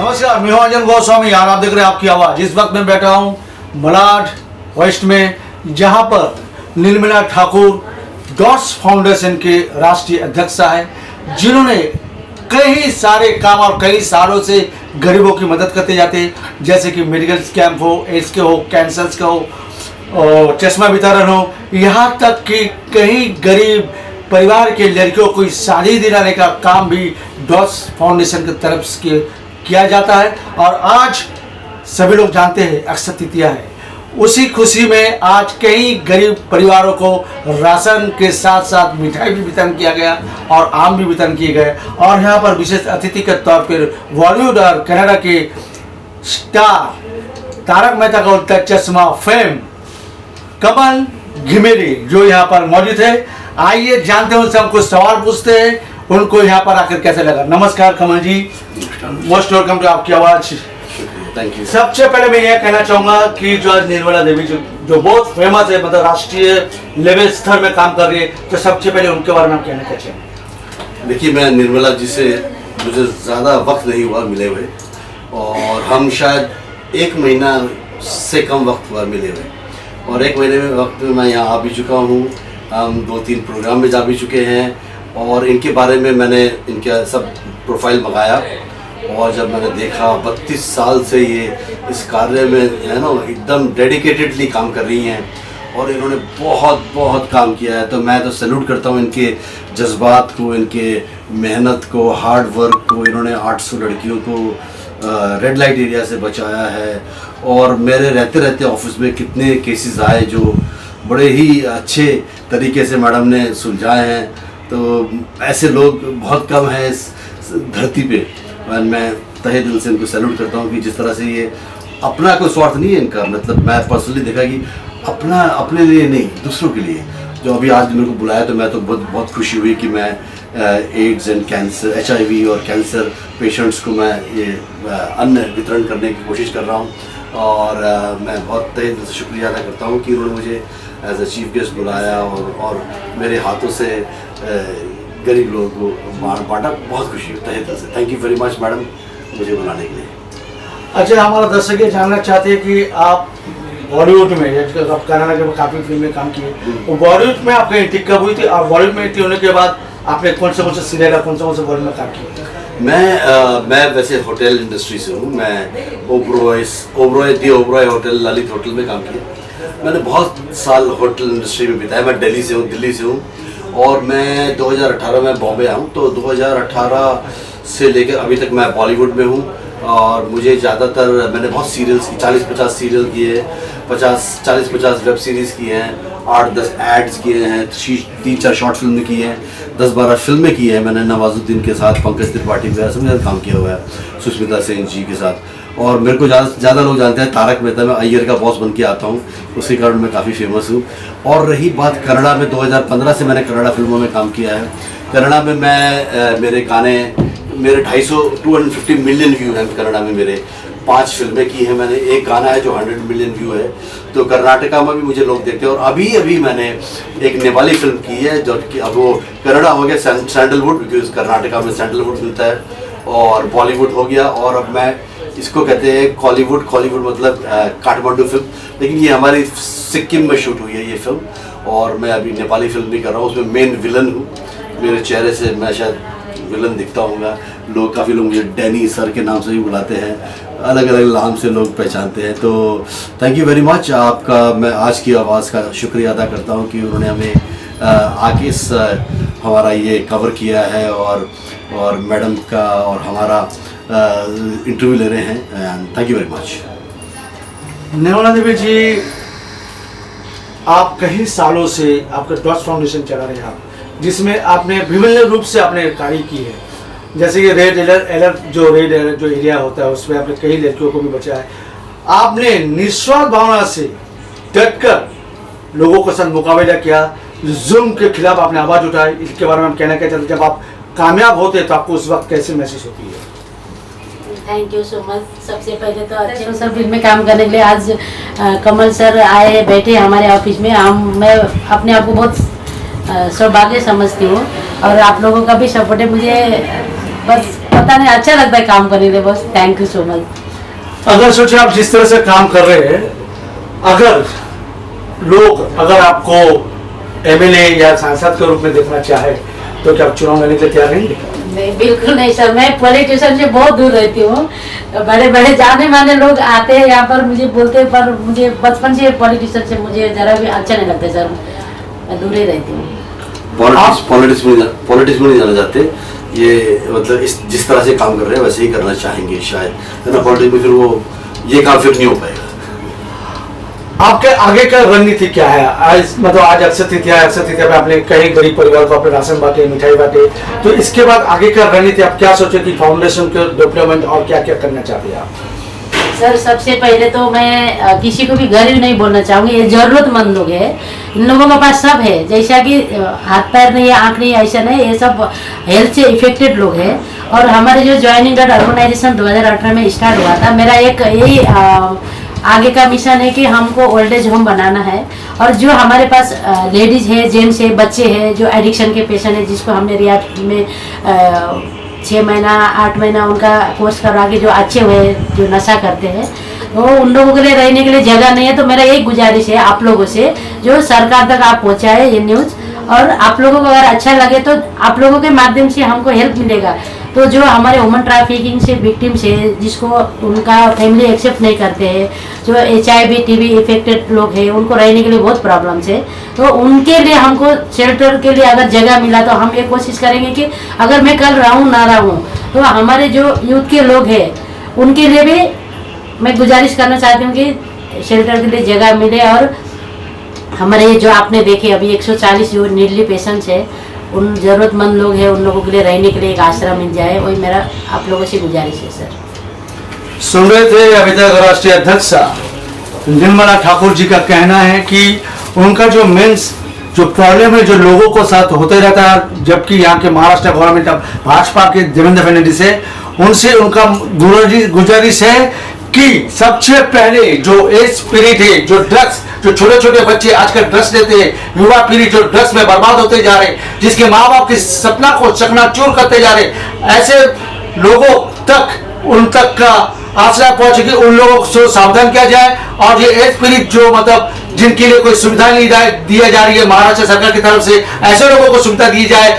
नमस्कार, मैं हूं अंजन गोस्वामी और आप देख रहे हैं आपकी आवाज। इस वक्त मैं बैठा हूं मलाड वेस्ट में, जहां पर निर्मला ठाकुर डॉट्स फाउंडेशन के राष्ट्रीय अध्यक्षा है, जिन्होंने कई सारे काम और कई सालों से गरीबों की मदद करते जाते हैं, जैसे कि मेडिकल कैंप हो, एड्स के हो, कैंसर के हो, और चश्मा वितरण हो, यहाँ तक कि कई गरीब परिवार के लड़कियों को शादी दिलाने का काम भी डॉट्स फाउंडेशन की तरफ से किया जाता है। और आज सभी लोग जानते हैं अक्षय तृतीया है, उसी खुशी में आज कई गरीब परिवारों को राशन के साथ साथ मिठाई भी वितरण किया गया और आम भी वितरण किए गए। और यहाँ पर विशेष अतिथि के तौर पर बॉलीवुड और कनाडा के स्टार तारक मेहता का उल्टा चश्मा फेम कमल घिमेरी जो यहाँ पर मौजूद है। आइए जानते हैं उनसे, हम कुछ सवाल पूछते हैं, उनको यहाँ पर आकर कैसे लगा। नमस्कार कमल जी, मोस्ट वेलकम टू आपकी आवाज। Thank you. सबसे पहले मैं यह कहना चाहूंगा कि जो आज निर्मला देवी जो बहुत फेमस है, मतलब राष्ट्रीय लेवल स्तर में काम कर रही है, तो सबसे पहले उनके बारे में आप कहना क्या चाहेंगे? देखिए, मैं निर्मला जी से मुझे ज़्यादा वक्त नहीं हुआ मिले हुए, और हम शायद 1 महीना से कम वक्त हुआ मिले हुए, और 1 महीने में वक्त में मैं यहाँ आ भी चुका हूँ। हम 2-3 प्रोग्राम में जा भी चुके हैं, और इनके बारे में मैंने इनका सब प्रोफाइल मंगाया, और जब मैंने देखा 32 साल से ये इस कार्य में है ना एकदम डेडिकेटेडली काम कर रही हैं, और इन्होंने बहुत बहुत काम किया है। तो मैं तो सैल्यूट करता हूँ इनके जज्बात को, इनके मेहनत को, हार्ड वर्क को। इन्होंने 800 लड़कियों को रेड लाइट एरिया से बचाया है, और मेरे रहते रहते ऑफिस में कितने केसेस आए जो बड़े ही अच्छे तरीके से मैडम ने सुलझाए हैं। तो ऐसे लोग बहुत कम हैं इस धरती पे, और मैं तहे दिल से इनको सैल्यूट करता हूँ कि जिस तरह से ये अपना कोई स्वार्थ नहीं है इनका, मतलब मैं पर्सनली देखा कि अपने लिए नहीं, दूसरों के लिए। जो अभी आज मेरे को बुलाया तो मैं तो बहुत खुशी हुई कि मैं एड्स एंड कैंसर, HIV और कैंसर पेशेंट्स को मैं ये अन्न वितरण करने की कोशिश कर रहा हूँ, और मैं बहुत तहे दिल से शुक्रिया अदा करता हूँ कि उन्होंने मुझे एज अ चीफ गेस्ट बुलाया, और मेरे हाथों से गरीब लोगों को बांटा। बहुत खुशी होता है दिल से। Thank you very much madam, मुझे बुलाने के लिए। अच्छा, हमारा दर्शक ये जानना चाहते हैं कि आप बॉलीवुड में, आप कनाडा के काफ़ी फिल्म में काम किए, तो बॉलीवुड में आपकी एंट्री कब हुई थी, और बॉलीवुड में एंट्री होने के बाद आपने कौन से सीरियल कौन से बॉलीवुड में काम किया? मैं वैसे होटल इंडस्ट्री से हूँ। मैं ओबरॉय होटल, ललित होटल में काम किया। मैंने बहुत साल होटल इंडस्ट्री में बिताया। मैं दिल्ली से हूँ, और मैं 2018 में बॉम्बे आया हूँ। तो 2018 से लेकर अभी तक मैं बॉलीवुड में हूँ, और मुझे ज़्यादातर मैंने बहुत सीरियल्स की, 40-50 सीरियल किए, 40-50 वेब सीरीज़ किए हैं, 8-10 एड्स किए हैं, 3-4 शॉर्ट फिल्में की हैं, 10-12 फिल्में की हैं मैंने नवाजुद्दीन के साथ, पंकज त्रिपाठी वगैरह सब मेरा काम किया हुआ है, सुष्मिता सेन जी के साथ। और मेरे को ज़्यादा लोग जानते हैं तारक मेहता में अय्यर का बॉस बन के आता हूँ, उसी कारण मैं काफ़ी फेमस हूँ। और रही बात कन्नड़ा में, 2015 से मैंने कन्नड़ा फिल्मों में काम किया है। कन्नड़ा में मैं मेरे गाने, मेरे 250 मिलियन व्यू हैं कन्नड़ा में। मेरे 5 फिल्में की हैं मैंने, एक गाना है जो 100 मिलियन व्यू है। तो कर्नाटका में भी मुझे लोग देखते हैं, और अभी मैंने एक नेपाली फिल्म की है जो कि अब वो कन्नड़ा हो गया सैंडलवुड, बिकॉज कर्नाटका में सैंडलवुड मिलता है, और बॉलीवुड हो गया, और अब मैं इसको कहते हैं कॉलीवुड मतलब काठमांडू फिल्म, लेकिन ये हमारी सिक्किम में शूट हुई है ये फिल्म। और मैं अभी नेपाली फिल्म भी कर रहा हूँ, उसमें मेन विलन हूँ। मेरे चेहरे से मैं शायद विलन दिखता हूँगा, काफ़ी लोग मुझे डैनी सर के नाम से भी बुलाते हैं, अलग अलग नाम से लोग पहचानते हैं। तो थैंक यू वेरी मच आपका। मैं आज की आवाज़ का शुक्रिया अदा करता हूँ कि उन्होंने हमें आके इस हमारा ये कवर किया है, और मैडम का और हमारा इंटरव्यू ले रहे हैं, and thank you very much. Nirmala Devi ji, आप कई सालों से आपका डॉट्स फाउंडेशन चला रहे हैं आप, जिसमें आपने विभिन्न रूप से आपने कार्य की है, जैसे कि रेड अलर्ट जो एरिया होता है उसमें आपने कई लड़कियों को भी बचाया है। आपने निस्वार्थ भावना से डटकर लोगों के साथ मुकाबला किया, जुल्म के खिलाफ आपने आवाज़ उठाई। इसके बारे में हम कहना क्या चाहते हैं, जब आप कामयाब होते तो आपको उस वक्त कैसे महसूस होती है? Thank you so much. सबसे पहले तो अच्छे सर फिल्म में काम करने के लिए आज कमल सर आए बैठे हमारे ऑफिस में। मैं अपने आप को बहुत सौभाग्य समझती हूँ, और आप लोगों का भी सपोर्ट है। मुझे बस पता पता नहीं, अच्छा लगता है काम करने में। बस थैंक यू सो मच। अगर सोचे आप जिस तरह से काम कर रहे हैं, अगर अगर आपको एमएलए या सांसद के रूप में देखना चाहे तो क्या आप चुनाव लड़ने के लिए तैयार रहेंगे? नहीं, बिल्कुल नहीं सर, मैं पॉलिटिशियन से बहुत दूर रहती हूँ। बड़े बड़े जाने माने लोग आते हैं यहाँ पर, मुझे बोलते हैं, पर मुझे बचपन से पॉलिटिशियन से मुझे जरा भी अच्छा नहीं लगता सर, मैं दूर ही रहती हूँ। पॉलिटिक्स में नहीं जाना चाहते, ये मतलब जिस तरह से काम कर रहे हैं वैसे ही करना चाहेंगे शायद, है ना। पॉलिटिक्स में फिर वो ये काम फिर नहीं हो पाएगा। आपके आगे का रणनीति क्या है? आज अक्षय तृतीया में आपने कई गरीब परिवार को आपने राशन बांटे, मिठाई बांटे, तो इसके बाद आगे का रणनीति आप क्या सोचे कि फाउंडेशन के डेवलपमेंट और क्या क्या करना चाहते हैं आप? सर सबसे पहले तो मैं किसी को भी गरीब नहीं बोलना चाहूँगी, ये जरूरतमंद लोग हैं, इन लोगों के पास सब है, जैसा कि हाथ पैर नहीं है, आँख नहीं है, ऐसा नहीं, ये सब हेल्थ से इफेक्टेड लोग हैं। और हमारे जो ज्वाइनिंग एट अर्बनाइजेशन 2018 में स्टार्ट हुआ था, मेरा एक यही आगे का मिशन है कि हमको ओल्ड एज होम बनाना है। और जो हमारे पास लेडीज है, जेंट्स है, बच्चे हैं जो एडिक्शन के पेशेंट है, जिसको हमने रियाद में 6 महीना 8 महीना उनका कोर्स करवा के जो अच्छे हुए, जो नशा करते हैं, वो उन लोगों के लिए रहने के लिए जगह नहीं है। तो मेरा एक गुजारिश है आप लोगों से, जो सरकार तक आप पहुँचाए ये न्यूज़, और आप लोगों को अगर अच्छा लगे तो आप लोगों के माध्यम से हमको हेल्प मिलेगा। तो जो हमारे वुमन ट्रैफिकिंग से विक्टिम्स है, जिसको उनका फैमिली एक्सेप्ट नहीं करते हैं, जो HIV TB इफेक्टेड लोग हैं, उनको रहने के लिए बहुत प्रॉब्लम्स है, तो उनके लिए हमको शेल्टर के लिए अगर जगह मिला तो हम ये कोशिश करेंगे कि अगर मैं कल रहूँ ना रहूँ, तो हमारे जो यूथ के लोग हैं उनके लिए भी मैं गुजारिश करना चाहती हूँ कि शेल्टर के लिए जगह मिले। और हमारे ये जो आपने देखे अभी 140 जो नीडली पेशेंट्स है, उन जरूरतमंद लोग हैं, उन लोगों के लिए रहने के लिए एक आश्रम मिल जाए, वही मेरा आप लोगों से गुजारिश है सर। सुन रहे थे अभी तक राष्ट्रीय अध्यक्ष निर्मला ठाकुर जी का कहना है कि उनका जो मेंस जो प्रॉब्लम है जो लोगों को साथ होते रहता है, जबकि यहाँ के महाराष्ट्र गवर्नमेंट अब भाजपा के देवेंद्र फडणवीस है, उनसे उनका गुजारिश है कि सबसे पहले जो एज पीढ़ी है, जो ड्रग्स, जो छोटे छोटे बच्चे आजकल ड्रग्स लेते हैं, युवा पीढ़ी जो ड्रग्स में बर्बाद होते जा रहे, जिसके माँ बाप के सपना को चकनाचूर करते जा रहे, ऐसे लोगों तक उन तक का आश्रय पहुंचे कि उन लोगों को सावधान किया जाए। और ये एज पीढ़ी जो मतलब जिनके लिए कोई सुविधा नहीं दिया जा रही है महाराष्ट्र सरकार की तरफ से, ऐसे लोगों को सुविधा दी जाए।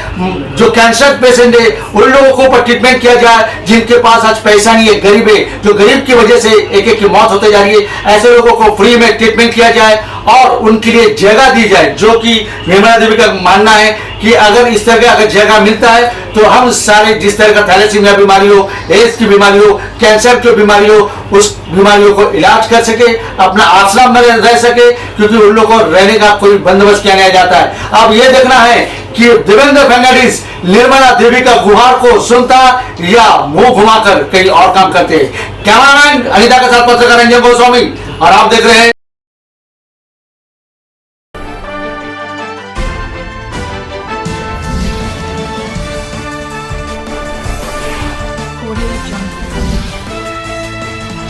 जो कैंसर पेशेंट है उन लोगों को ऊपर ट्रीटमेंट किया जाए, जिनके पास आज पैसा नहीं है, गरीब है, जो गरीब की वजह से एक एक की मौत होते जा रही है, ऐसे लोगों को फ्री में ट्रीटमेंट किया जाए और उनके लिए जगह दी जाए। जो कि निर्मला देवी का मानना है कि अगर इस तरह का अगर जगह मिलता है तो हम सारे जिस तरह का थैलेसीमिया बीमारी हो, एड्स की बीमारी हो, कैंसर की बीमारी हो, उस बीमारियों को इलाज कर सके, अपना आश्रम में रह सके, क्योंकि उन लोगों को रहने का कोई बंदोबस्त किया नहीं जाता है। अब यह देखना है कि देवेंद्र फडणवीस निर्मला देवी का गुहार को सुनता या मुंह घुमाकर कहीं और काम करते। कैमरामैन अनिता के साथ पत्रकार रंजन गोस्वामी, और आप देख रहे हैं